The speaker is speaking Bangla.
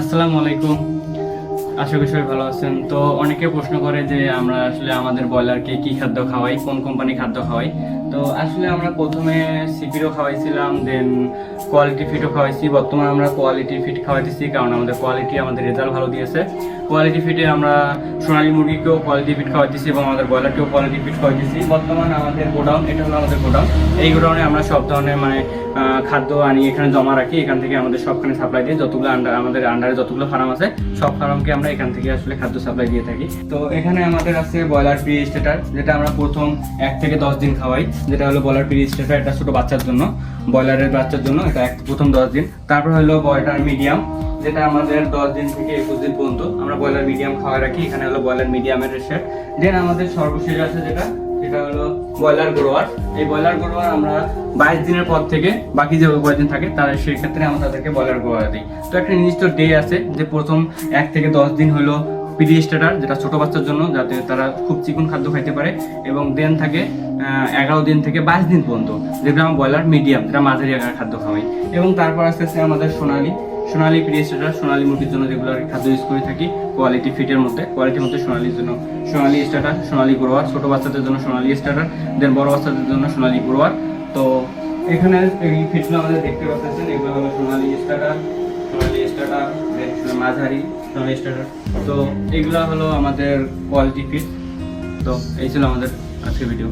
আসসালামু আলাইকুম। আশা করি সবাই ভালো আছেন। তো অনেকে প্রশ্ন করে যে আমরা আসলে আমাদের ব্রয়লারকে কি খাদ্য খাওয়াই, কোন কোম্পানি খাদ্য খাওয়াই। তো আসলে আমরা প্রথমে সিপিরও খাওয়াইছিলাম, দেন কোয়ালিটি ফিটও খাওয়াইছি। বর্তমানে আমরা কোয়ালিটি ফিট খাওয়াইতেছি, কারণ আমাদের রেজাল্ট ভালো দিয়েছে। কোয়ালিটি ফিটে আমরা সোনালী মুরগিকেও কোয়ালিটি ফিট খাওয়াইতেছি এবং আমাদের ব্রয়লারকেও কোয়ালিটি ফিট খাওয়াইতেছি। বর্তমানে আমাদের গোডাউন, এটা হলো আমাদের গোডাউন। এই গোডাউনে আমরা সব ধরনের খাদ্য আনি, এখানে জমা রাখি। এখান থেকে আমাদের সবখানে সাপ্লাই দিই, যতগুলো আমাদের আন্ডারে যতগুলো ফার্ম আছে সব ফার্মকে আমরা এখান থেকে আসলে খাদ্য সাপ্লাই দিয়ে থাকি। তো এখানে আমাদের আছে ব্রয়লার প্রি স্টার্টার, যেটা আমরা প্রথম 1 থেকে 10 দিন খাওয়াই, যেটা হলো ব্রয়লার প্রি স্টার্টার। এটা ছোটো বাচ্চার জন্য, ব্রয়লারের বাচ্চার জন্য এটা প্রথম 10 দিন। তারপর হলো ব্রয়লার মিডিয়াম, যেটা আমাদের 10 দিন থেকে 21 দিন পর্যন্ত আমরা ব্রয়লার মিডিয়াম খাওয়াই রাখি। এখানে হলো ব্রয়লার মিডিয়ামের রেট। দেন আমাদের সর্বশেষ আছে যেটা হলো ব্রয়লার গ্রোয়ার। এই ব্রয়লার গ্রোয়ার আমরা 22 দিনের পর থেকে বাকি যে কয়েকদিন থাকে তাদের সেই ক্ষেত্রে আমরা তাদেরকে ব্রয়লার গ্রোয়ার দিই। তো একটা নির্দিষ্ট ডে আছে যে প্রথম 1 থেকে 10 দিন হলো প্রি স্টার্টার, যেটা ছোট বাচ্চার জন্য, যাতে তারা খুব চিকন খাদ্য খাইতে পারে। এবং দেন থাকে 11 দিন থেকে 22 দিন পর্যন্ত, যেটা আমরা ব্রয়লার মিডিয়াম, যেটা মাঝারি আকারের খাদ্য খাওয়াই। এবং তারপর আস্তে আস্তে আমাদের সোনালী প্রি স্টার্টার, সোনালী মুরগির জন্য যেগুলো খাদ্য ইউজ করে থাকি কোয়ালিটি ফিটের মধ্যে। কোয়ালিটির মধ্যে সোনালীর জন্য সোনালী স্টার্টার, সোনালী গ্রোয়ার, ছোটো বাচ্চাদের জন্য সোনালী স্টার্টার, দেন বড় বাচ্চাদের জন্য সোনালী গ্রোয়ার। তো এখানে এই ফিটগুলো আমাদের দেখতে পাচ্ছেন, এগুলো হলো সোনালী স্টার্টার, মাঝারি সোনালী স্টার্টার। তো এগুলো হলো আমাদের কোয়ালিটি ফিট। তো এই ছিল আমাদের আজকের ভিডিও।